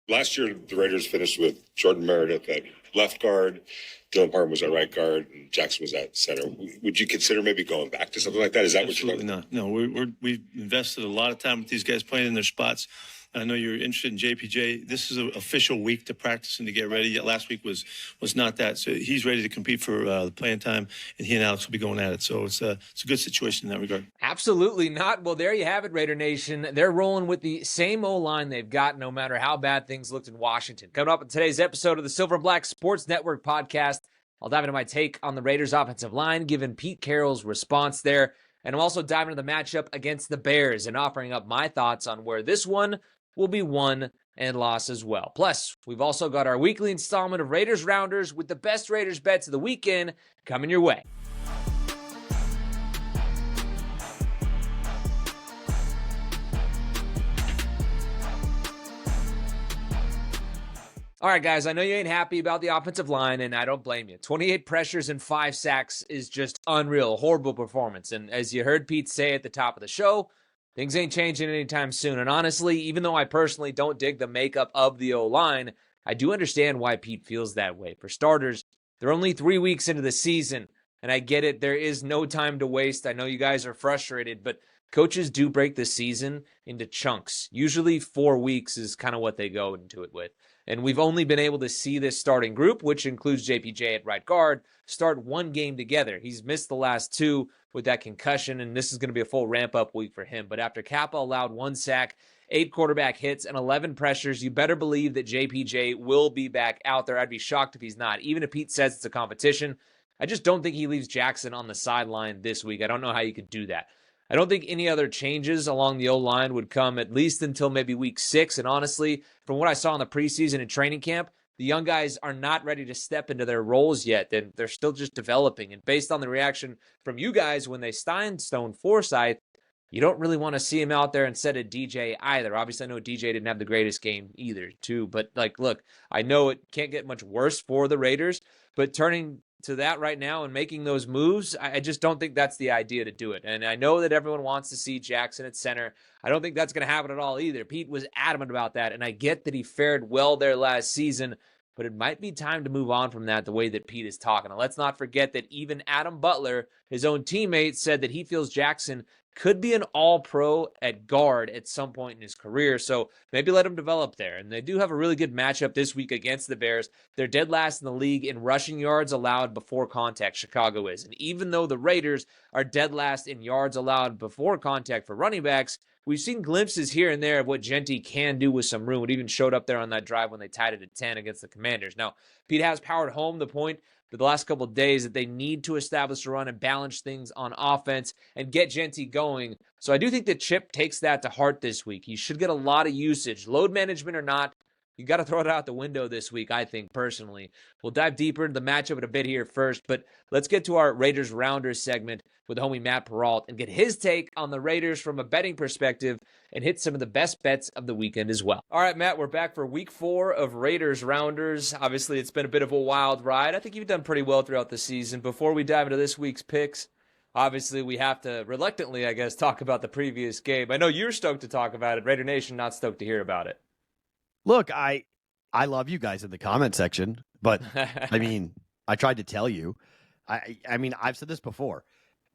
Last year, the Raiders finished with Jordan Meredith at left guard, Dylan Parham was at right guard, and Jackson was at center. Would you consider maybe going back to something like that? Is that Absolutely what you're not. No, we've invested a lot of time with these guys playing in their spots. I know you're interested in JPJ. This is an official week to practice and to get ready. Last week was not that. So he's ready to compete for the playing time, and he and Alex will be going at it. So it's a good situation in that regard. Absolutely not. Well, there you have it, Raider Nation. They're rolling with the same O-line they've got, no matter how bad things looked in Washington. Coming up in today's episode of the Silver and Black Sports Network podcast, I'll dive into my take on the Raiders' offensive line, given Pete Carroll's response there. And I'm also diving into the matchup against the Bears and offering up my thoughts on where this one will be won and lost as well. Plus, we've also got our weekly installment of Raiders Rounders with the best Raiders bets of the weekend coming your way. All right, guys, I know you ain't happy about the offensive line, and I don't blame you. 28 pressures and 5 sacks is just unreal, a horrible performance. And as you heard Pete say at the top of the show, things ain't changing anytime soon. And honestly, even though I personally don't dig the makeup of the O-line, I do understand why Pete feels that way. For starters, they're only 3 weeks into the season, and I get it. There is no time to waste. I know you guys are frustrated, but coaches do break the season into chunks. Usually 4 weeks is kind of what they go into it with. And we've only been able to see this starting group, which includes JPJ at right guard, start one game together. He's missed the last 2 with that concussion, and this is going to be a full ramp-up week for him. But after Kappa allowed 1 sack, 8 quarterback hits, and 11 pressures, you better believe that JPJ will be back out there. I'd be shocked if he's not. Even if Pete says it's a competition, I just don't think he leaves Jackson on the sideline this week. I don't know how you could do that. I don't think any other changes along the O-line would come at least until maybe week 6. And honestly, from what I saw in the preseason and training camp, the young guys are not ready to step into their roles yet. They're still just developing. And based on the reaction from you guys when they stone Forsythe, you don't really want to see him out there instead of DJ either. Obviously, I know DJ didn't have the greatest game either, too. But, look, I know it can't get much worse for the Raiders, but turning to that right now and making those moves, I just don't think that's the idea to do it. And I know that everyone wants to see Jackson at center. I don't think that's going to happen at all either. Pete was adamant about that, and I get that he fared well there last season, but it might be time to move on from that the way that Pete is talking. And let's not forget that even Adam Butler, his own teammate, said that he feels Jackson could be an all-pro at guard at some point in his career, so maybe let him develop there. And they do have a really good matchup this week against the Bears. They're dead last in the league in rushing yards allowed before contact, Chicago is. And even though the Raiders are dead last in yards allowed before contact for running backs, we've seen glimpses here and there of what Genty can do with some room. It even showed up there on that drive when they tied it at 10 against the Commanders. Now, Pete has powered home the point for the last couple of days that they need to establish a run and balance things on offense and get Genty going. So I do think that Chip takes that to heart this week. He should get a lot of usage. Load management or not, you got to throw it out the window this week, I think, personally. We'll dive deeper into the matchup in a bit here first, but let's get to our Raiders Rounders segment with the homie Matt Perrault and get his take on the Raiders from a betting perspective and hit some of the best bets of the weekend as well. All right, Matt, we're back for week 4 of Raiders Rounders. Obviously, it's been a bit of a wild ride. I think you've done pretty well throughout the season. Before we dive into this week's picks, obviously, we have to reluctantly, I guess, talk about the previous game. I know you're stoked to talk about it. Raider Nation not stoked to hear about it. Look, I love you guys in the comment section, but I mean, I tried to tell you. I mean, I've said this before.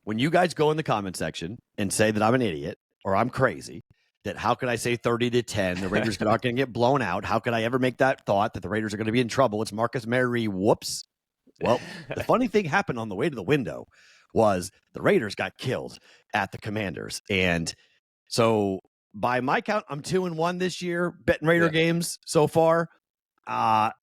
When you guys go in the comment section and say that I'm an idiot or I'm crazy, that how could I say 30-10? The Raiders are not going to get blown out. How could I ever make that thought that the Raiders are going to be in trouble? It's Marcus Mary. Whoops. Well, the funny thing happened on the way to the window was the Raiders got killed at the Commanders. And so by my count, I'm 2-1 this year, betting Raider games so far. I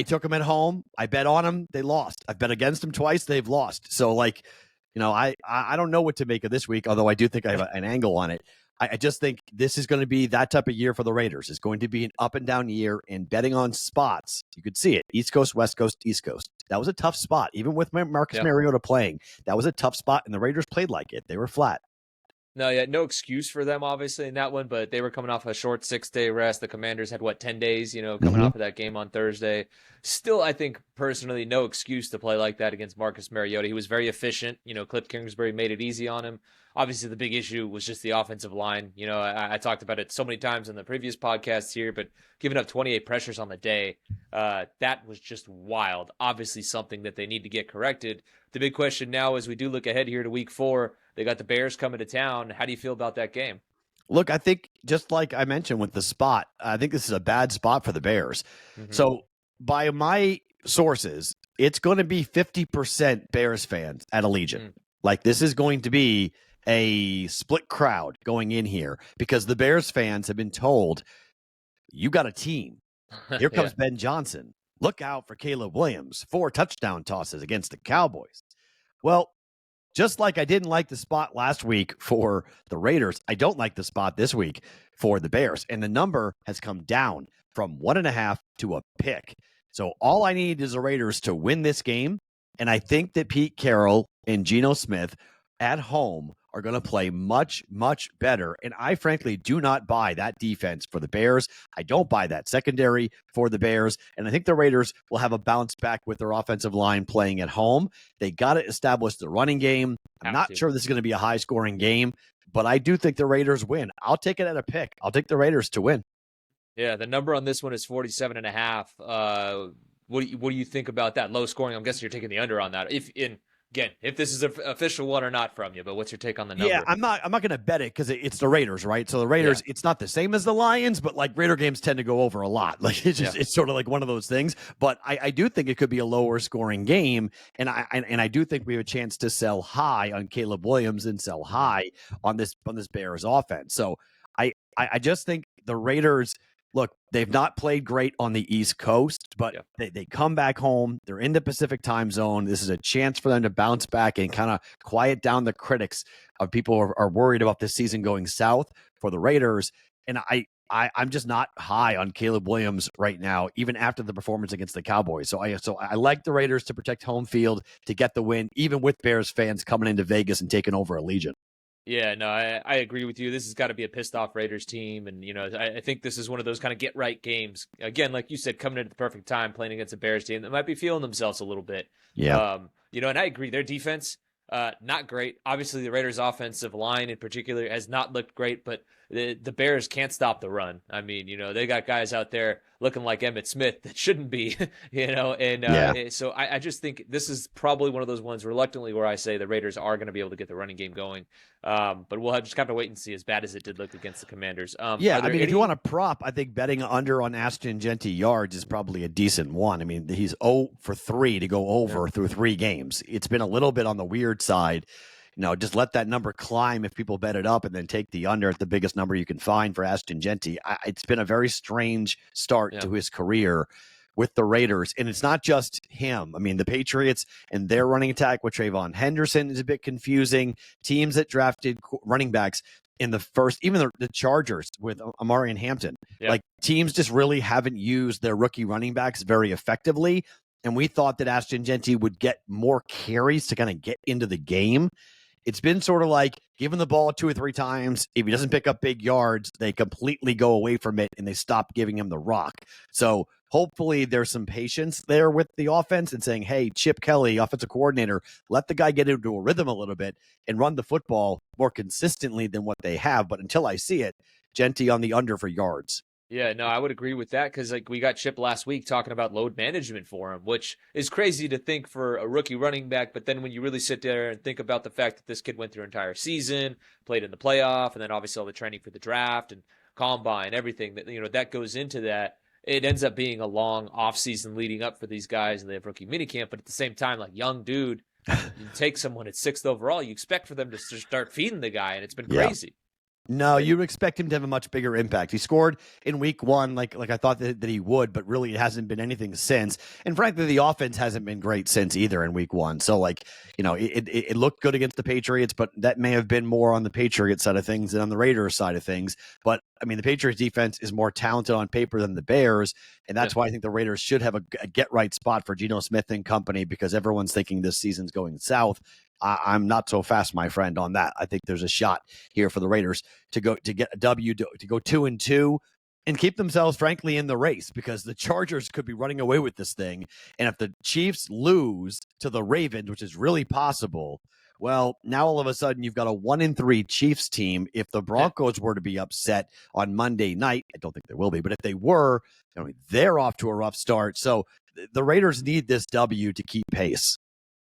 took them at home. I bet on them. They lost. I've bet against them twice. They've lost. So, like, you know, I don't know what to make of this week, although I do think I have an angle on it. I just think this is going to be that type of year for the Raiders. It's going to be an up and down year, and betting on spots, you could see it. East Coast, West Coast, East Coast. That was a tough spot. Even with Marcus Mariota playing, that was a tough spot, and the Raiders played like it. They were flat. No excuse for them, obviously, in that one, but they were coming off a short 6-day rest. The Commanders had, 10 days, coming off of that game on Thursday. Still, I think, personally, no excuse to play like that against Marcus Mariota. He was very efficient. Cliff Kingsbury made it easy on him. Obviously, the big issue was just the offensive line. I talked about it so many times in the previous podcasts here, but giving up 28 pressures on the day, that was just wild. Obviously, something that they need to get corrected. The big question now, as we do look ahead here to week 4, they got the Bears coming to town. How do you feel about that game? Look, I think just like I mentioned with the spot, I think this is a bad spot for the Bears. So by my sources, it's going to be 50% Bears fans at Allegiant. Like this is going to be a split crowd going in here because the Bears fans have been told, you got a team. Here comes Ben Johnson. Look out for Caleb Williams. 4 touchdown tosses against the Cowboys. Well, just like I didn't like the spot last week for the Raiders, I don't like the spot this week for the Bears. And the number has come down from 1.5 to a pick. So all I need is the Raiders to win this game. And I think that Pete Carroll and Geno Smith at home are going to play much, much better. And I frankly do not buy that defense for the Bears. I don't buy that secondary for the Bears. And I think the Raiders will have a bounce back with their offensive line playing at home. They got to establish the running game. I'm not sure this is going to be a high-scoring game, but I do think the Raiders win. I'll take it at a pick. I'll take the Raiders to win. Yeah, the number on this one is 47.5. What do you think about that? Low scoring. I'm guessing you're taking the under on that. If this is an official one or not from you, but what's your take on the number? Yeah, I'm not going to bet it because it's the Raiders, right? So the Raiders, it's not the same as the Lions, but like Raider games tend to go over a lot. Like it's sort of like one of those things. But I do think it could be a lower scoring game, and I do think we have a chance to sell high on Caleb Williams and sell high on this Bears offense. So I just think the Raiders. Look, they've not played great on the East Coast, but they come back home. They're in the Pacific time zone. This is a chance for them to bounce back and kind of quiet down the critics of people who are worried about this season going south for the Raiders. And I'm just not high on Caleb Williams right now, even after the performance against the Cowboys. So I like the Raiders to protect home field, to get the win, even with Bears fans coming into Vegas and taking over Allegiant. Yeah, no, I agree with you. This has got to be a pissed off Raiders team. And, I think this is one of those kind of get right games. Again, like you said, coming at the perfect time, playing against a Bears team that might be feeling themselves a little bit. Yeah. And I agree. Their defense, not great. Obviously, the Raiders' offensive line in particular has not looked great, but the Bears can't stop the run. I mean, they got guys out there looking like Emmitt Smith that shouldn't be, So I just think this is probably one of those ones reluctantly where I say the Raiders are going to be able to get the running game going. But we'll just have to wait and see, as bad as it did look against the Commanders. If you want a prop, I think betting under on Ashton Genty yards is probably a decent one. I mean, he's 0 for 3 to go over through 3 games. It's been a little bit on the weird side. Just let that number climb if people bet it up and then take the under at the biggest number you can find for Ashton Genty. It's been a very strange start to his career with the Raiders. And it's not just him. I mean, the Patriots and their running attack with Trayvon Henderson is a bit confusing. Teams that drafted running backs in the first, even the Chargers with Amari and Hampton, like teams just really haven't used their rookie running backs very effectively. And we thought that Ashton Genty would get more carries to kind of get into the game. It's been sort of like give him the ball 2 or 3 times. If he doesn't pick up big yards, they completely go away from it and they stop giving him the rock. So hopefully there's some patience there with the offense and saying, hey, Chip Kelly, offensive coordinator, let the guy get into a rhythm a little bit and run the football more consistently than what they have. But until I see it, Genty on the under for yards. Yeah, no, I would agree with that because we got Chip last week talking about load management for him, which is crazy to think for a rookie running back. But then when you really sit there and think about the fact that this kid went through an entire season, played in the playoff, and then obviously all the training for the draft and combine, everything that goes into that, it ends up being a long offseason leading up for these guys, and they have rookie minicamp. But at the same time, like young dude, you take someone at 6th overall, you expect for them to start feeding the guy, and it's been crazy. No, you would expect him to have a much bigger impact. He scored in week 1 like I thought that he would, but really it hasn't been anything since. And frankly, the offense hasn't been great since either in week 1. So it looked good against the Patriots, but that may have been more on the Patriots side of things than on the Raiders side of things. But I mean, the Patriots defense is more talented on paper than the Bears. And that's why I think the Raiders should have a get right spot for Geno Smith and company, because everyone's thinking this season's going south. I'm not so fast, my friend, on that. I think there's a shot here for the Raiders to get a W, to go 2-2. and keep themselves, frankly, in the race, because the Chargers could be running away with this thing. And if the Chiefs lose to the Ravens, which is really possible, well, now all of a sudden you've got a 1-3 Chiefs team. If the Broncos were to be upset on Monday night, I don't think they will be, but if they were, they're off to a rough start. So the Raiders need this W to keep pace.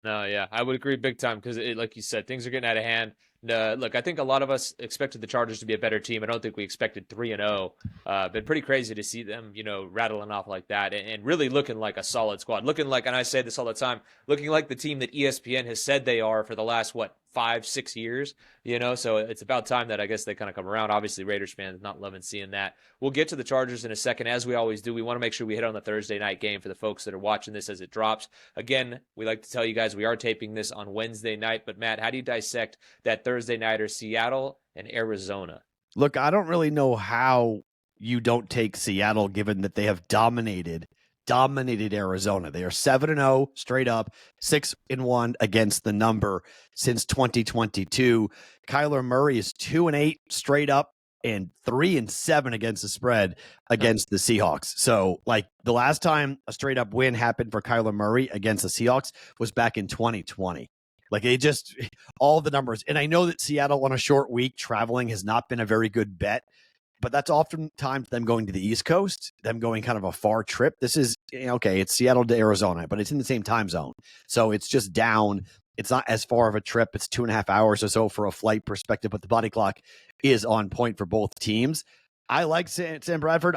No, yeah, I would agree big time because, like you said, things are getting out of hand. Look, I think a lot of us expected the Chargers to be a better team. I don't think we expected 3-0. Been pretty crazy to see them, rattling off like that and really looking like a solid squad. Looking like, and I say this all the time, looking like the team that ESPN has said they are for the last, 5-6 years, so it's about time that I guess they kind of come around. Obviously, Raiders fans not loving seeing that. We'll get to the Chargers in a second, as we always do. We want to make sure we hit on the Thursday night game for the folks that are watching this as it drops. Again, we like to tell you guys we are taping this on Wednesday night, but Matt, how do you dissect that Thursday nighter, Seattle and Arizona? Look, I don't really know how you don't take Seattle, given that they have dominated Arizona. They are 7-0 straight up, 6-1 against the number since 2022. Kyler Murray is 2-8 straight up and 3-7 against the spread against the Seahawks. So, the last time a straight up win happened for Kyler Murray against the Seahawks was back in 2020. All the numbers. And I know that Seattle on a short week traveling has not been a very good bet, but that's oftentimes them going to the East Coast, them going kind of a far trip. This is, it's Seattle to Arizona, but it's in the same time zone. So it's just down. It's not as far of a trip. It's 2.5 hours or so for a flight perspective, but the body clock is on point for both teams. I like Sam Bradford.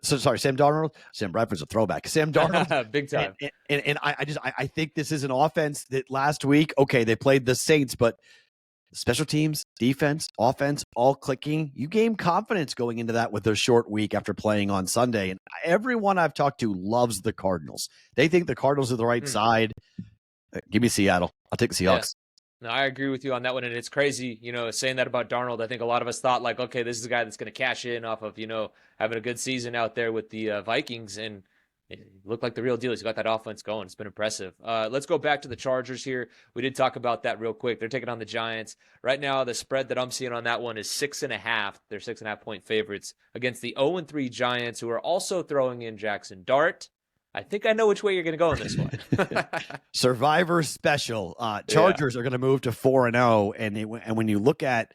Sam Darnold. Sam Bradford's a throwback. Sam Darnold. Big time. And I think this is an offense that last week, they played the Saints, but special teams, defense, offense, all clicking. You gain confidence going into that with a short week after playing on Sunday. And everyone I've talked to loves the Cardinals. They think the Cardinals are the right side. Give me Seattle. I'll take the Seahawks. No, I agree with you on that one. And it's crazy, saying that about Darnold. I think a lot of us thought this is a guy that's going to cash in off of, having a good season out there with the Vikings. And it looked like the real deal. He's got that offense going. It's been impressive. Let's go back to the Chargers here. We did talk about that real quick. They're taking on the Giants. Right now, the spread that I'm seeing on that one is 6.5. They're 6.5-point favorites against the 0-3 Giants, who are also throwing in Jackson Dart. I think I know which way you're going to go in this one. Survivor special. Chargers are going to move to 4-0. And when you look at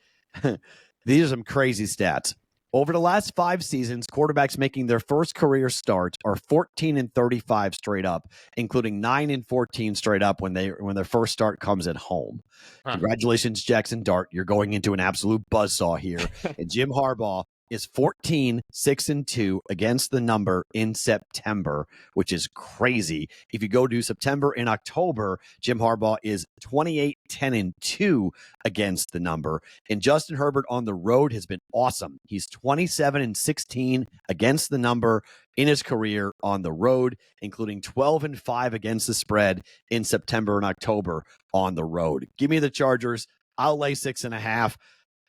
these are some crazy stats. Over the last 5 seasons, quarterbacks making their first career start are 14-35 straight up, including 9-14 straight up when their first start comes at home. Congratulations, Jackson Dart. You're going into an absolute buzzsaw here. And Jim Harbaugh is 14-6-2 against the number in September, which is crazy. If you go to September and October, Jim Harbaugh is 28-10-2 against the number. And Justin Herbert on the road has been awesome. He's 27-16 against the number in his career on the road, including 12-5 against the spread in September and October on the road. Give me the Chargers. I'll lay 6.5.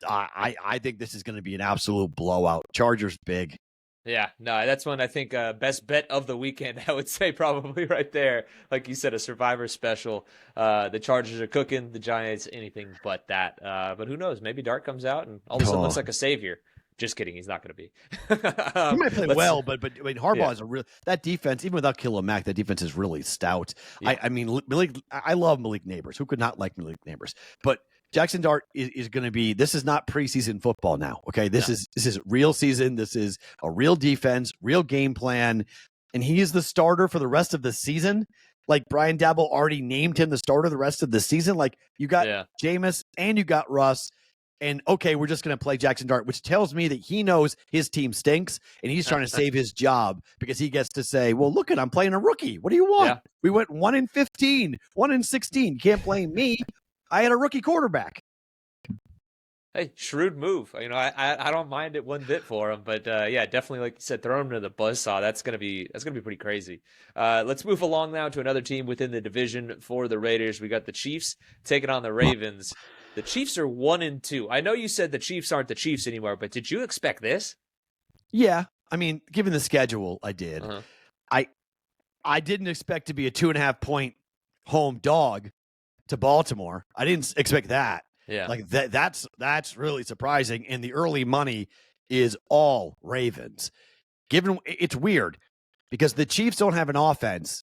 I think this is going to be an absolute blowout. Chargers big. Yeah, no, that's one I think best bet of the weekend, I would say probably right there. Like you said, a Survivor special. The Chargers are cooking, the Giants, anything but that. But who knows? Maybe Dart comes out and all of a sudden looks like a savior. Just kidding, he's not going to be. He might play well, but I mean, Harbaugh is that defense, even without Khalil Mack, that defense is really stout. Yeah. I love Malik Neighbors. Who could not like Malik Neighbors? But Jackson Dart is going to be. This is not preseason football now. Okay, this is real season. This is a real defense, real game plan, and he is the starter for the rest of the season. Like Brian Dabble already named him the starter the rest of the season. Like you got Jameis and you got Russ, and we're just going to play Jackson Dart, which tells me that he knows his team stinks and he's trying to save his job because he gets to say, "Well, look I'm playing a rookie. What do you want? Yeah. We went 1-15, 1-16. You can't blame me." I had a rookie quarterback. Hey, shrewd move. I don't mind it one bit for him, but definitely, like you said, throw him to the buzzsaw. That's gonna be pretty crazy. Let's move along now to another team within the division for the Raiders. We got the Chiefs taking on the Ravens. The Chiefs are 1-2. I know you said the Chiefs aren't the Chiefs anymore, but did you expect this? Yeah, I mean, given the schedule, I did. I didn't expect to be a 2.5-point home dog to Baltimore. I didn't expect that. Yeah. Like that's really surprising. And the early money is all Ravens. Given it's weird because the Chiefs don't have an offense,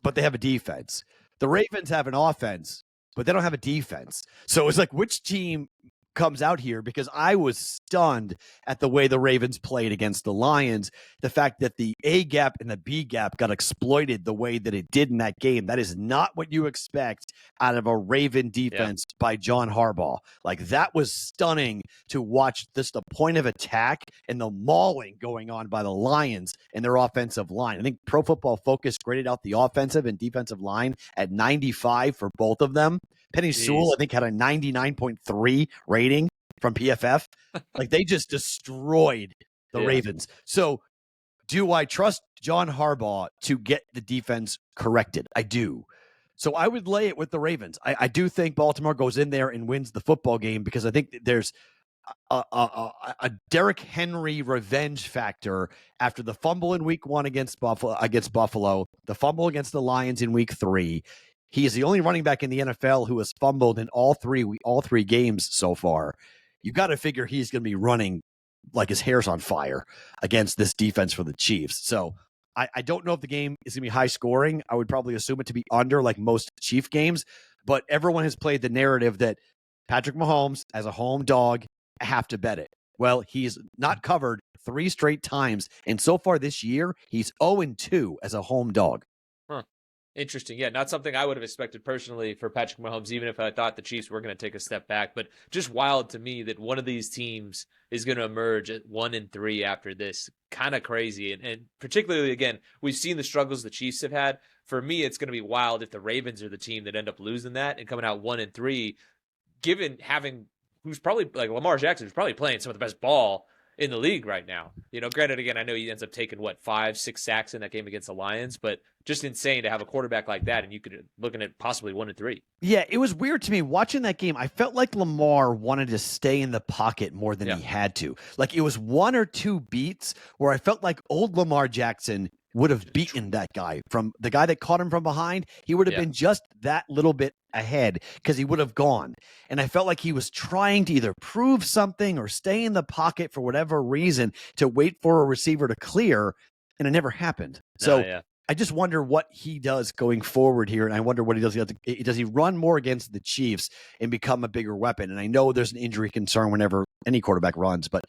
but they have a defense. The Ravens have an offense, but they don't have a defense. So it's like, which team comes out here? Because I was stunned at the way the Ravens played against the Lions. The fact that the A gap and the B gap got exploited the way that it did in that game. That is not what you expect out of a Raven defense by John Harbaugh. Like, that was stunning to watch this, the point of attack and the mauling going on by the Lions and their offensive line. I think Pro Football Focus graded out the offensive and defensive line at 95 for both of them. Penny Sewell, I think, had a 99.3 rating from PFF. Like, they just destroyed the Ravens. So do I trust John Harbaugh to get the defense corrected? I do. So I would lay it with the Ravens. I do think Baltimore goes in there and wins the football game because I think there's a Derrick Henry revenge factor after the fumble in week 1 against Buffalo, the fumble against the Lions in week 3. He is the only running back in the NFL who has fumbled in all three games so far. You got to figure he's going to be running like his hair's on fire against this defense for the Chiefs. So I don't know if the game is going to be high scoring. I would probably assume it to be under, like most Chief games. But everyone has played the narrative that Patrick Mahomes, as a home dog, have to bet it. Well, he's not covered 3 straight times. And so far this year, he's 0-2 as a home dog. Interesting. Yeah, not something I would have expected personally for Patrick Mahomes, even if I thought the Chiefs were going to take a step back. But just wild to me that one of these teams is going to emerge at 1-3 after this. Kind of crazy. And particularly, again, we've seen the struggles the Chiefs have had. For me, it's going to be wild if the Ravens are the team that end up losing that and coming out 1-3, given having who's probably like Lamar Jackson, who's probably playing some of the best ball in the league right now. You know, granted, again, I know he ends up taking 5-6 sacks in that game against the Lions, but just insane to have a quarterback like that, and you could looking at possibly 1-3. Yeah, it was weird to me watching that game. I felt like Lamar wanted to stay in the pocket more than he had to. Like, it was 1 or 2 beats where I felt like old Lamar Jackson would have beaten that guy, from the guy that caught him from behind. He would have been just that little bit ahead because he would have gone. And I felt like he was trying to either prove something or stay in the pocket for whatever reason to wait for a receiver to clear, and it never happened. So I just wonder what he does going forward here, and I wonder what he does. Does he run more against the Chiefs and become a bigger weapon? And I know there's an injury concern whenever any quarterback runs, but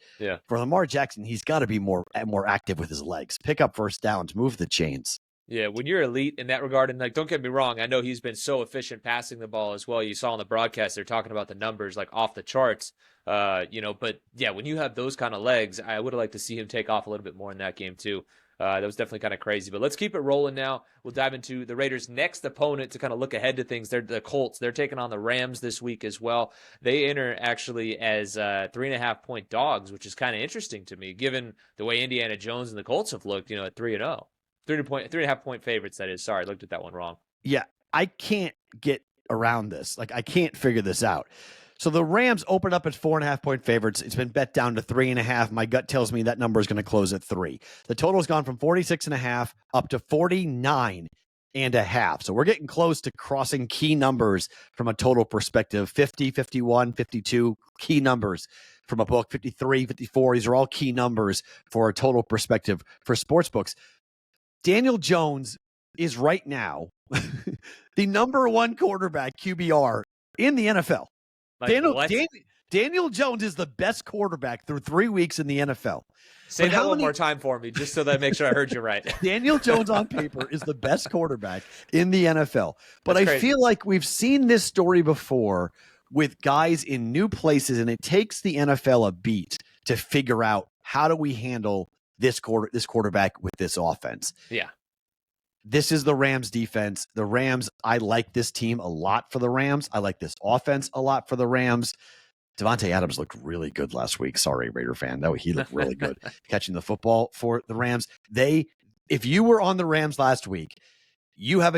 for Lamar Jackson, he's got to be more active with his legs, pick up first downs, move the chains. Yeah, when you're elite in that regard, and like, don't get me wrong, I know he's been so efficient passing the ball as well. You saw on the broadcast, they're talking about the numbers like off the charts, but yeah, when you have those kind of legs, I would have liked to see him take off a little bit more in that game too. That was definitely kind of crazy, but let's keep it rolling now. We'll dive into the Raiders' next opponent to kind of look ahead to things. They're the Colts. They're taking on the Rams this week as well. They enter actually as 3.5-point dogs, which is kind of interesting to me, given the way Indiana Jones and the Colts have looked, at 3-0. 3.5-point favorites, that is. Sorry, I looked at that one wrong. Yeah, I can't get around this. Like, I can't figure this out. So the Rams opened up at 4.5-point favorites. It's been bet down to 3.5. My gut tells me that number is going to close at 3. The total has gone from 46.5 up to 49.5. So we're getting close to crossing key numbers from a total perspective. 50, 51, 52 key numbers from a book. 53, 54. These are all key numbers for a total perspective for sports books. Daniel Jones is right now the number 1 quarterback QBR in the NFL. Daniel Jones is the best quarterback through 3 weeks in the NFL. Say that one more time for me, just so that I make sure I heard you right. Daniel Jones on paper is the best quarterback in the NFL. But I feel like we've seen this story before with guys in new places, and it takes the NFL a beat to figure out how do we handle this quarterback with this offense. Yeah. This is the Rams defense. The Rams, I like this team a lot for the Rams. I like this offense a lot for the Rams. Devontae Adams looked really good last week. Sorry, Raider fan. He looked really good catching the football for the Rams. If you were on the Rams last week, you have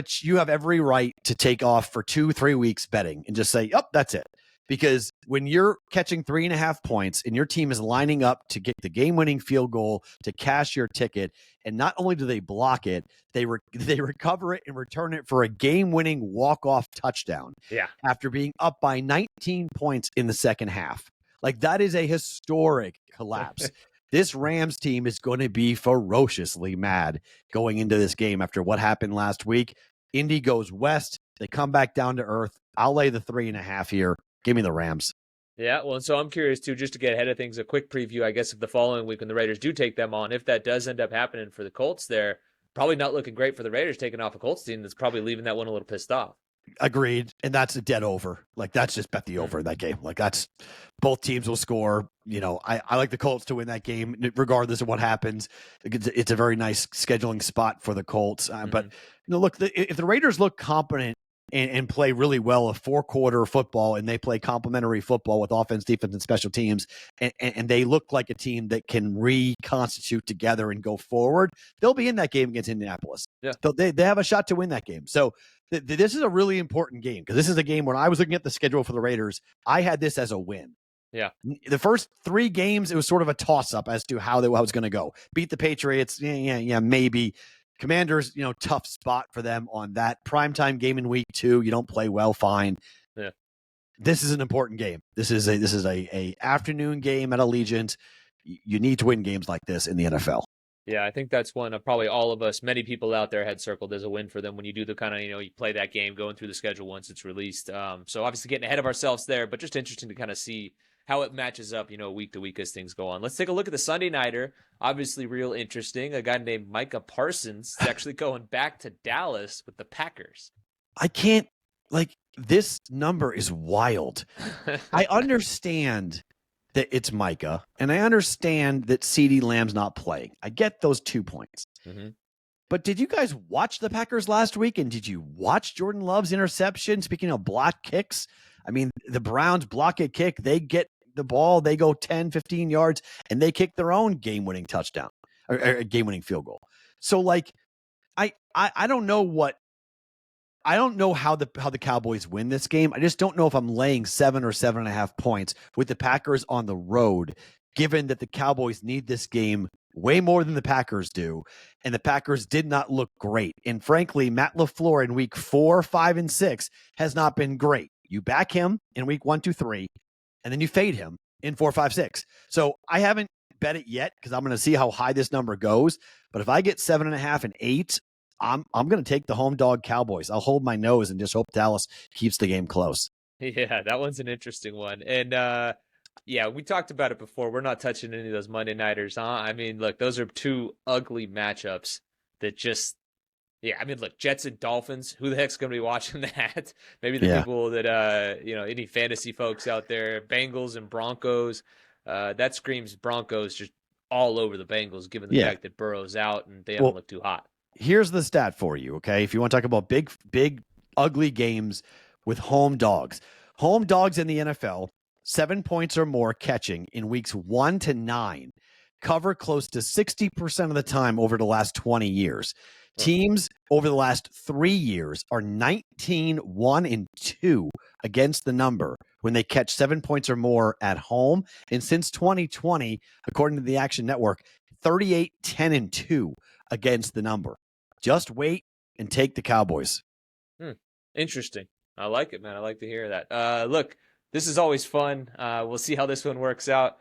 every right to take off for 2-3 weeks betting and just say, "Oh, that's it." Because when you're catching 3.5 points and your team is lining up to get the game-winning field goal to cash your ticket, and not only do they block it, they recover it and return it for a game-winning walk-off touchdown. Yeah. After being up by 19 points in the second half. Like, that is a historic collapse. This Rams team is going to be ferociously mad going into this game after what happened last week. Indy goes west. They come back down to earth. I'll lay the 3.5 here. Give me the Rams. Yeah, well, and so I'm curious too, just to get ahead of things, a quick preview, I guess, of the following week when the Raiders do take them on. If that does end up happening for the Colts there, probably not looking great for the Raiders taking off a Colts team that's probably leaving that one a little pissed off. Agreed. And that's a dead over. Like, that's just bet the over in that game. Like, that's both teams will score. I like the Colts to win that game, regardless of what happens. It's a very nice scheduling spot for the Colts. But look, if the Raiders look competent and play really well a 4-quarter football, and they play complementary football with offense, defense, and special teams, and they look like a team that can reconstitute together and go forward, they'll be in that game against Indianapolis. Yeah. They have a shot to win that game. So this is a really important game, because this is a game when I was looking at the schedule for the Raiders, I had this as a win. Yeah. The first 3 games, it was sort of a toss-up as to how I was going to go. Beat the Patriots, yeah, maybe. Commanders, tough spot for them on that primetime game in week 2. You don't play well, fine. Yeah. This is an important game. This is a afternoon game at Allegiant. You need to win games like this in the NFL. Yeah, I think that's one of probably all of us, many people out there had circled as a win for them when you do the kind of, you play that game going through the schedule once it's released. So obviously getting ahead of ourselves there, but just interesting to kind of see how it matches up, week to week as things go on. Let's take a look at the Sunday Nighter. Obviously real interesting. A guy named Micah Parsons is actually going back to Dallas with the Packers. I can't, this number is wild. I understand that it's Micah, and I understand that CeeDee Lamb's not playing. I get those 2 points. Mm-hmm. But did you guys watch the Packers last week? And did you watch Jordan Love's interception? Speaking of block kicks, I mean, the Browns block a kick. They get the ball. They go 10, 15 yards, and they kick their own game-winning touchdown or game-winning field goal. So, I don't know I don't know how the Cowboys win this game. I just don't know if I'm laying 7 or 7.5 points with the Packers on the road, given that the Cowboys need this game way more than the Packers do, and the Packers did not look great. And frankly, Matt LaFleur in week 4, 5, and 6 has not been great. You back him in week 1, 2, 3, and then you fade him in 4, 5, 6. So I haven't bet it yet because I'm going to see how high this number goes. But if I get 7.5 and 8, I'm going to take the home dog Cowboys. I'll hold my nose and just hope Dallas keeps the game close. Yeah, that one's an interesting one. And yeah, we talked about it before. We're not touching any of those Monday Nighters, huh? I mean, look, those are 2 ugly matchups that just, yeah, I mean, look, Jets and Dolphins, who the heck's going to be watching that? Maybe the people that, any fantasy folks out there, Bengals and Broncos, that screams Broncos just all over the Bengals, given the fact that Burrow's out and they haven't looked too hot. Here's the stat for you, okay? If you want to talk about big, ugly games with home dogs. Home dogs in the NFL, 7 points or more catching in weeks 1 to 9, cover close to 60% of the time over the last 20 years. Teams over the last 3 years are 19, 1, and 2 against the number when they catch 7 points or more at home. And since 2020, according to the Action Network, 38, 10, and 2 against the number. Just wait and take the Cowboys. Interesting. I like it, man. I like to hear that. Look, this is always fun. We'll see how this one works out.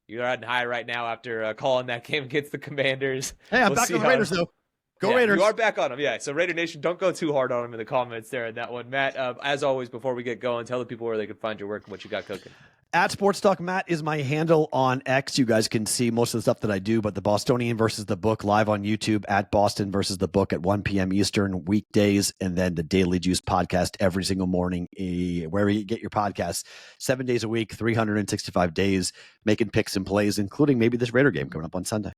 You're riding high right now after calling that game against the Commanders. Hey, I'm back on the Raiders, though. Go Raiders. You are back on them, yeah. So Raider Nation, don't go too hard on them in the comments there in that one. Matt, as always, before we get going, tell the people where they can find your work and what you got cooking. At Sports Talk Matt is my handle on X. You guys can see most of the stuff that I do, but the Bostonian versus the Book live on YouTube at Boston versus the Book at 1 p.m. Eastern weekdays, and then the Daily Juice podcast every single morning, wherever you get your podcasts, 7 days a week, 365 days, making picks and plays, including maybe this Raider game coming up on Sunday.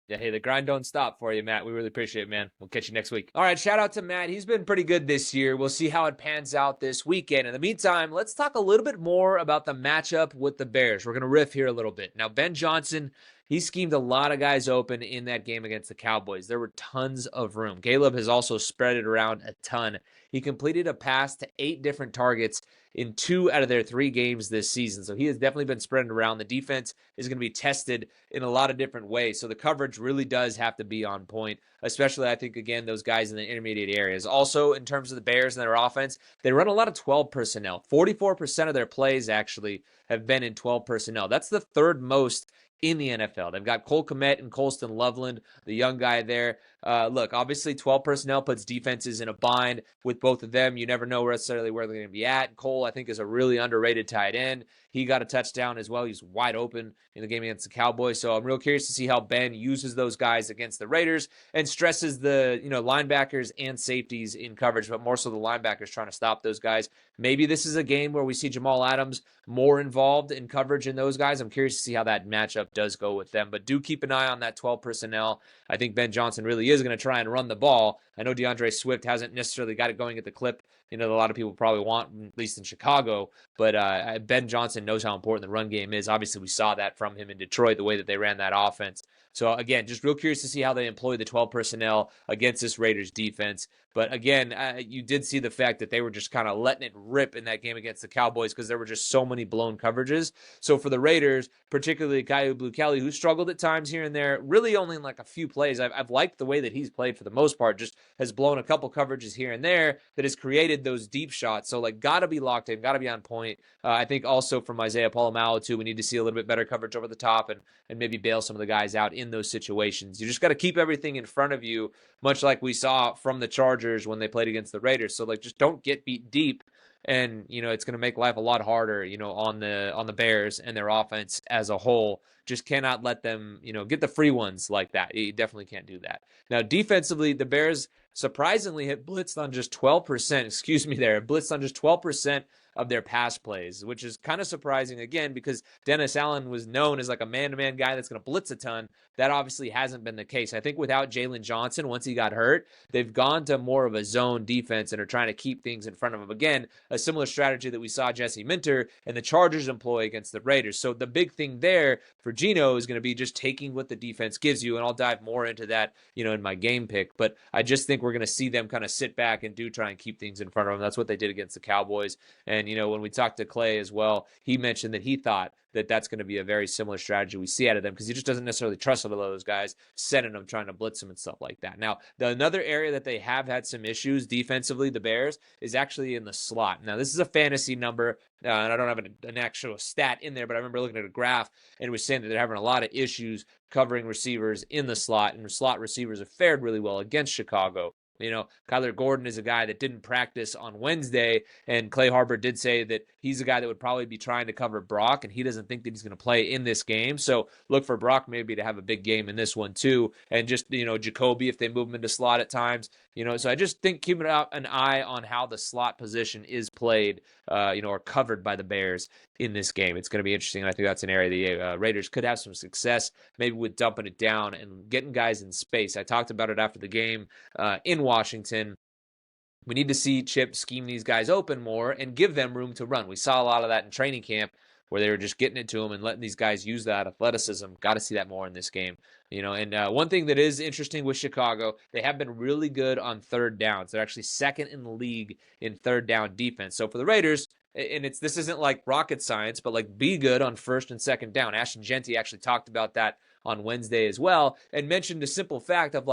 Yeah, hey, the grind don't stop for you, Matt. We really appreciate it, man. We'll catch you next week. All right, shout out to Matt. He's been pretty good this year. We'll see how it pans out this weekend. In the meantime, let's talk a little bit more about the matchup with the Bears. We're going to riff here a little bit. Now, Ben Johnson, he schemed a lot of guys open in that game against the Cowboys. There were tons of room. Caleb has also spread it around a ton. He completed a pass to 8 different targets in 2 out of their 3 games this season. So he has definitely been spreading around. The defense is going to be tested in a lot of different ways. So the coverage really does have to be on point, especially, I think, again, those guys in the intermediate areas. Also, in terms of the Bears and their offense, they run a lot of 12 personnel. 44% of their plays actually have been in 12 personnel. That's the 3rd most in the NFL. They've got Cole Kmet and Colston Loveland, the young guy there. Look, obviously 12 personnel puts defenses in a bind with both of them. You never know necessarily where they're going to be at. Cole, I think, is a really underrated tight end. He got a touchdown as well. He's wide open in the game against the Cowboys. So I'm real curious to see how Ben uses those guys against the Raiders and stresses the linebackers and safeties in coverage, but more so the linebackers trying to stop those guys. Maybe this is a game where we see Jamal Adams more involved in coverage in those guys. I'm curious to see how that matchup does go with them. But do keep an eye on that 12 personnel. I think Ben Johnson really is going to try and run the ball. I know DeAndre Swift hasn't necessarily got it going at the clip that a lot of people probably want, at least in Chicago. But Ben Johnson knows how important the run game is. Obviously, we saw that from him in Detroit, the way that they ran that offense. So, again, just real curious to see how they employ the 12 personnel against this Raiders defense. But, again, you did see the fact that they were just kind of letting it rip in that game against the Cowboys because there were just so many blown coverages. So, for the Raiders, particularly Kyu Blu Kelly, who struggled at times here and there, really only in like a few plays. I've liked the way that he's played for the most part, just has blown a couple coverages here and there that has created those deep shots. So, got to be locked in, got to be on point. I think also from Isaiah Polamalu, too, we need to see a little bit better coverage over the top and maybe bail some of the guys out in those situations. You just got to keep everything in front of you, much like we saw from the Chargers when they played against the Raiders. So just don't get beat deep, and it's going to make life a lot harder, on the Bears and their offense as a whole. Just cannot let them, get the free ones like that. You definitely can't do that. Now, defensively, the Bears surprisingly have blitzed on just 12%, blitzed on just 12% of their pass plays, which is kind of surprising, again, because Dennis Allen was known as like a man-to-man guy that's going to blitz a ton. That obviously hasn't been the case. I think without Jalen Johnson, once he got hurt, they've gone to more of a zone defense and are trying to keep things in front of him. Again, a similar strategy that we saw Jesse Minter and the Chargers employ against the Raiders. So the big thing there for Geno is going to be just taking what the defense gives you, and I'll dive more into that, in my game pick. But I just think we're going to see them kind of sit back and try and keep things in front of them. That's what they did against the Cowboys. And, when we talked to Clay as well, he mentioned that he thought that that's going to be a very similar strategy we see out of them because he just doesn't necessarily trust a lot of those guys sending them, trying to blitz them and stuff like that. Now, another area that they have had some issues defensively, the Bears, is actually in the slot. Now, this is a fantasy number, and I don't have an actual stat in there, but I remember looking at a graph and it was saying that they're having a lot of issues covering receivers in the slot, and slot receivers have fared really well against Chicago. Kyler Gordon is a guy that didn't practice on Wednesday, and Clay Harbor did say that he's a guy that would probably be trying to cover Brock, and he doesn't think that he's going to play in this game. So look for Brock maybe to have a big game in this one too, and just, Jacoby if they move him into slot at times. So I just think keeping an eye on how the slot position is played, or covered by the Bears in this game. It's going to be interesting, and I think that's an area the Raiders could have some success, maybe with dumping it down and getting guys in space. I talked about it after the game in Washington. We need to see Chip scheme these guys open more and give them room to run. We saw a lot of that in training camp where they were just getting it to them and letting these guys use that athleticism. Got to see that more in this game. And one thing that is interesting with Chicago, they have been really good on third downs. They're actually second in the league in third down defense. So for the Raiders, and this isn't like rocket science, but be good on first and second down. Ashton Genty actually talked about that on Wednesday as well, and mentioned a simple fact of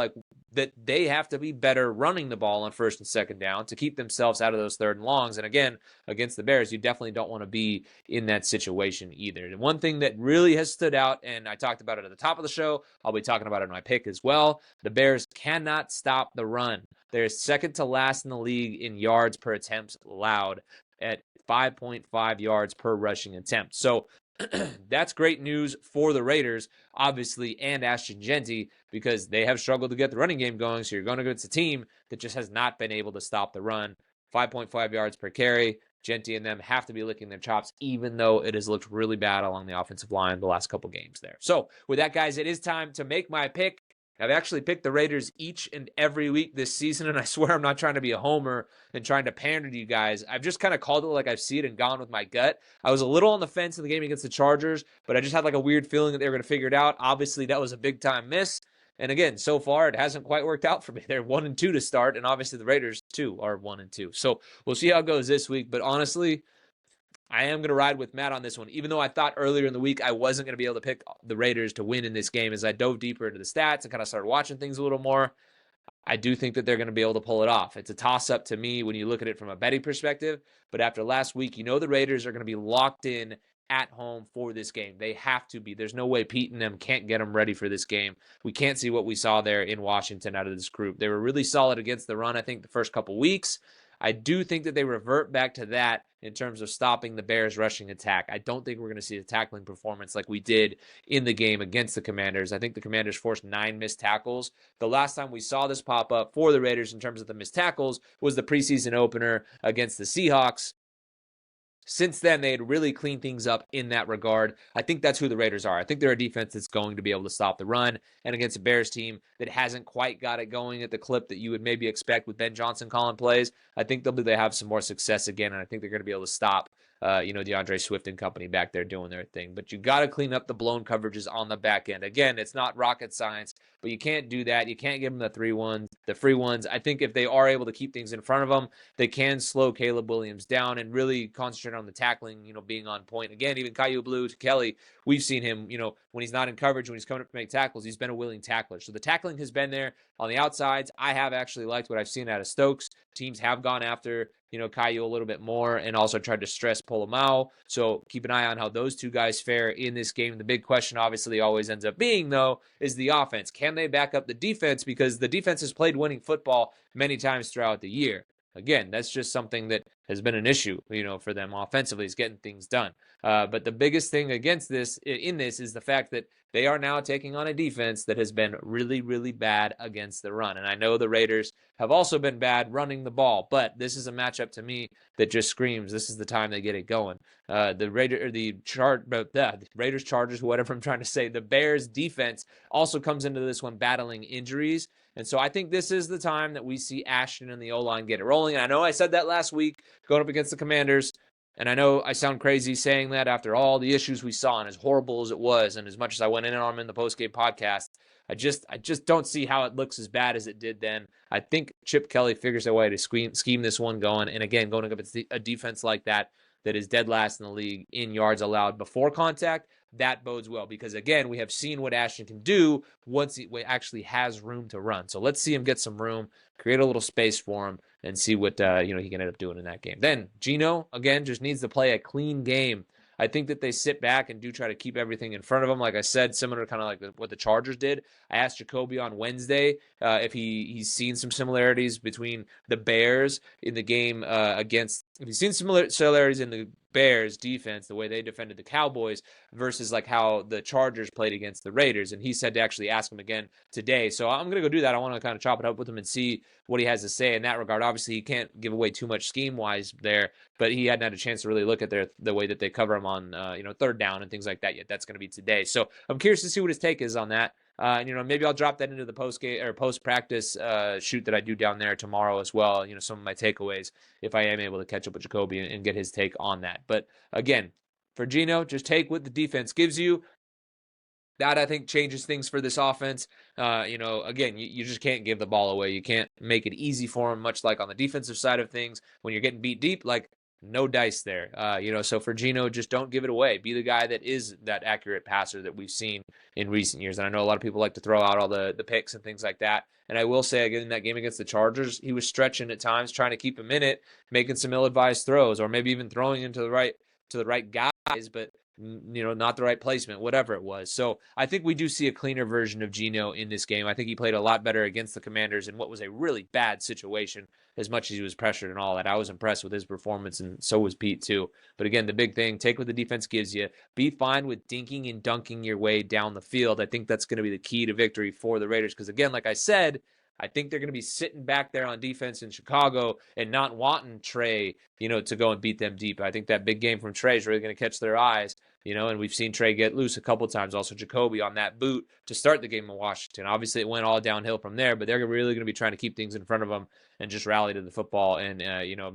that they have to be better running the ball on first and second down to keep themselves out of those third and longs. And again, against the Bears, you definitely don't want to be in that situation either. And one thing that really has stood out, and I talked about it at the top of the show, I'll be talking about it in my pick as well, the Bears cannot stop the run. They're second to last in the league in yards per attempts allowed at 5.5 yards per rushing attempt. So that's great news for the Raiders, obviously, and Ashton Genty, because they have struggled to get the running game going. So you're going against a team that just has not been able to stop the run. 5.5 yards per carry. Genty and them have to be licking their chops, even though it has looked really bad along the offensive line the last couple games there. So with that, guys, it is time to make my pick. I've actually picked the Raiders each and every week this season, and I swear I'm not trying to be a homer and trying to pander to you guys. I've just kind of called it like I see it and gone with my gut. I was a little on the fence in the game against the Chargers, but I just had like a weird feeling that they were going to figure it out. Obviously, that was a big-time miss. And again, so far, it hasn't quite worked out for me. They're 1-2 to start, and obviously the Raiders, too, are 1-2. So we'll see how it goes this week. But honestly, I am going to ride with Matt on this one, even though I thought earlier in the week I wasn't going to be able to pick the Raiders to win in this game. As I dove deeper into the stats and kind of started watching things a little more, I do think that they're going to be able to pull it off. It's a toss-up to me when you look at it from a betting perspective, but after last week, you know the Raiders are going to be locked in at home for this game. They have to be. There's no way Pete and them can't get them ready for this game. We can't see what we saw there in Washington out of this group. They were really solid against the run, I think, the first couple weeks. I do think that they revert back to that in terms of stopping the Bears' rushing attack. I don't think we're going to see a tackling performance like we did in the game against the Commanders. I think the Commanders forced 9 missed tackles. The last time we saw this pop up for the Raiders in terms of the missed tackles was the preseason opener against the Seahawks. Since then, they had really cleaned things up in that regard. I think that's who the Raiders are. I think they're a defense that's going to be able to stop the run. And against a Bears team that hasn't quite got it going at the clip that you would maybe expect with Ben Johnson calling plays, I think they have some more success again, and I think they're going to be able to stop DeAndre Swift and company back there doing their thing. But you got to clean up the blown coverages on the back end. Again, it's not rocket science, but you can't do that. You can't give them the free ones. I think if they are able to keep things in front of them, they can slow Caleb Williams down and really concentrate on the tackling, being on point. Again, even Kyu Blue to Kelly, we've seen him, when he's not in coverage, when he's coming up to make tackles, he's been a willing tackler. So the tackling has been there on the outsides. I have actually liked what I've seen out of Stokes. Teams have gone after Kyu a little bit more and also tried to stress Polamalu. So keep an eye on how those two guys fare in this game. The big question obviously always ends up being, though, is the offense. Can they back up the defense? Because the defense has played winning football many times throughout the year. Again, that's just something that has been an issue, for them offensively, is getting things done. But the biggest thing against this is the fact that they are now taking on a defense that has been really, really bad against the run. And I know the Raiders have also been bad running the ball, but this is a matchup to me that just screams this is the time they get it going. The Raiders, Chargers, whatever I'm trying to say, the Bears defense also comes into this one battling injuries. And so I think this is the time that we see Ashton and the O-line get it rolling. And I know I said that last week going up against the Commanders. And I know I sound crazy saying that after all the issues we saw and as horrible as it was, and as much as I went in on them in the postgame podcast, I just don't see how it looks as bad as it did then. I think Chip Kelly figures a way to scheme this one going. And again, going up against a defense like that is dead last in the league in yards allowed before contact, that bodes well because, again, we have seen what Ashton can do once he actually has room to run. So let's see him get some room, create a little space for him, and see what he can end up doing in that game. Then Geno, again, just needs to play a clean game. I think that they sit back and do try to keep everything in front of them. Like I said, similar to kind of like what the Chargers did. I asked Jacoby on Wednesday if he's seen some similarities between the Bears in the game if he's seen similarities in the Bears defense, the way they defended the Cowboys versus like how the Chargers played against the Raiders. And he said to actually ask him again today. So I'm going to go do that. I want to kind of chop it up with him and see what he has to say in that regard. Obviously, he can't give away too much scheme-wise there, but he hadn't had a chance to really look at the way that they cover him on third down and things like that yet. That's going to be today. So I'm curious to see what his take is on that. Maybe I'll drop that into the post-practice shoot that I do down there tomorrow as well. Some of my takeaways if I am able to catch up with Jacoby and get his take on that. But again, for Geno, just take what the defense gives you. That, I think, changes things for this offense. Again, you just can't give the ball away. You can't make it easy for him, much like on the defensive side of things. When you're getting beat deep, like, no dice there. So for Geno, just don't give it away. Be the guy that is that accurate passer that we've seen in recent years. And I know a lot of people like to throw out all the picks and things like that. And I will say, again, in that game against the Chargers, he was stretching at times, trying to keep him in it, making some ill-advised throws, or maybe even throwing into the right guys, but not the right placement, whatever it was. So I think we do see a cleaner version of Geno in this game. I think he played a lot better against the Commanders in what was a really bad situation, as much as he was pressured and all that. I was impressed with his performance, and so was Pete too. But again, the big thing, take what the defense gives you. Be fine with dinking and dunking your way down the field. I think that's going to be the key to victory for the Raiders because, again, like I said, I think they're going to be sitting back there on defense in Chicago and not wanting Trey, to go and beat them deep. I think that big game from Trey is really going to catch their eyes, and we've seen Trey get loose a couple times. Also, Jacoby on that boot to start the game in Washington. Obviously, it went all downhill from there, but they're really going to be trying to keep things in front of them and just rally to the football and,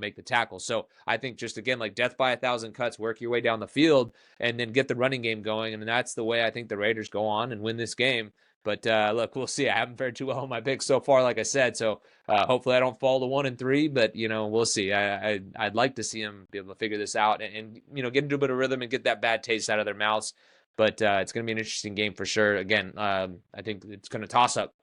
make the tackle. So I think just, again, like death by 1,000 cuts, work your way down the field and then get the running game going. And that's the way I think the Raiders go on and win this game. But look, we'll see. I haven't fared too well on my picks so far, like I said. So hopefully I don't fall to 1-3, but we'll see. I'd like to see them be able to figure this out and get into a bit of rhythm and get that bad taste out of their mouths. But it's going to be an interesting game for sure. Again, I think it's going to toss up.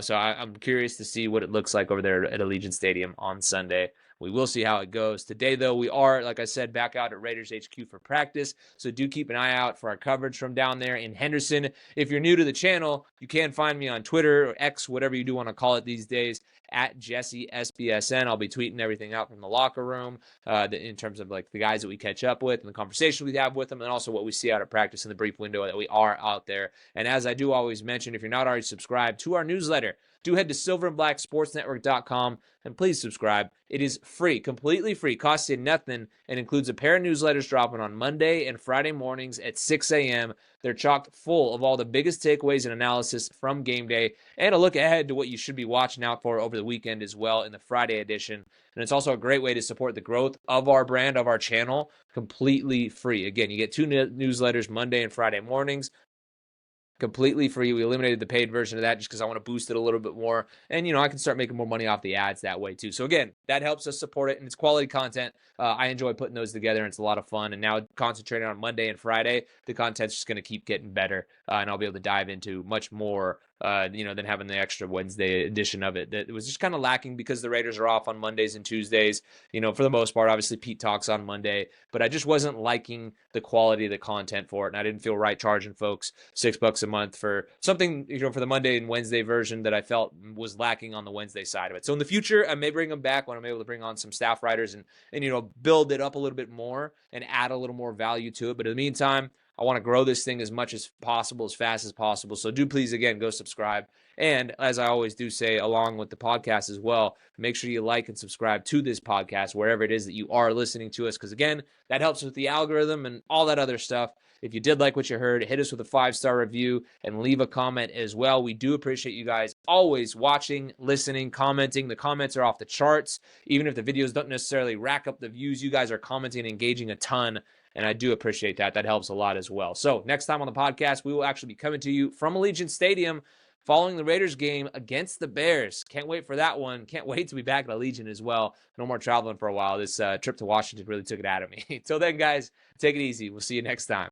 So I'm curious to see what it looks like over there at Allegiant Stadium on Sunday. We will see how it goes. Today, though, we are, like I said, back out at Raiders HQ for practice. So do keep an eye out for our coverage from down there in Henderson. If you're new to the channel, you can find me on Twitter or X, whatever you do want to call it these days, at JesseSBSN. I'll be tweeting everything out from the locker room in terms of like the guys that we catch up with and the conversations we have with them, and also what we see out of practice in the brief window that we are out there. And as I do always mention, if you're not already subscribed to our newsletter, do head to silverandblacksportsnetwork.com and please subscribe. It is free, completely free, costs you nothing, and includes a pair of newsletters dropping on Monday and Friday mornings at 6 a.m. They're chock full of all the biggest takeaways and analysis from game day and a look ahead to what you should be watching out for over the weekend as well in the Friday edition. And it's also a great way to support the growth of our brand, of our channel, completely free. Again, you get two newsletters Monday and Friday mornings, completely free. We eliminated the paid version of that just because I want to boost it a little bit more. And, I can start making more money off the ads that way too. So again, that helps us support it and it's quality content. I enjoy putting those together and it's a lot of fun. And now concentrating on Monday and Friday, the content's just going to keep getting better. And I'll be able to dive into much more, than having the extra Wednesday edition of it. That it was just kind of lacking because the Raiders are off on Mondays and Tuesdays. For the most part, obviously Pete talks on Monday, but I just wasn't liking the quality of the content for it. And I didn't feel right charging folks $6 a month for something, for the Monday and Wednesday version that I felt was lacking on the Wednesday side of it. So in the future, I may bring them back when I'm able to bring on some staff writers and build it up a little bit more and add a little more value to it. But in the meantime, I want to grow this thing as much as possible, as fast as possible. So do please, again, go subscribe. And as I always do say, along with the podcast as well, make sure you like and subscribe to this podcast, wherever it is that you are listening to us. Because again, that helps with the algorithm and all that other stuff. If you did like what you heard, hit us with a 5-star review and leave a comment as well. We do appreciate you guys always watching, listening, commenting. The comments are off the charts. Even if the videos don't necessarily rack up the views, you guys are commenting and engaging a ton. And I do appreciate that. That helps a lot as well. So next time on the podcast, we will actually be coming to you from Allegiant Stadium following the Raiders game against the Bears. Can't wait for that one. Can't wait to be back at Allegiant as well. No more traveling for a while. This trip to Washington really took it out of me. Till then, guys, take it easy. We'll see you next time.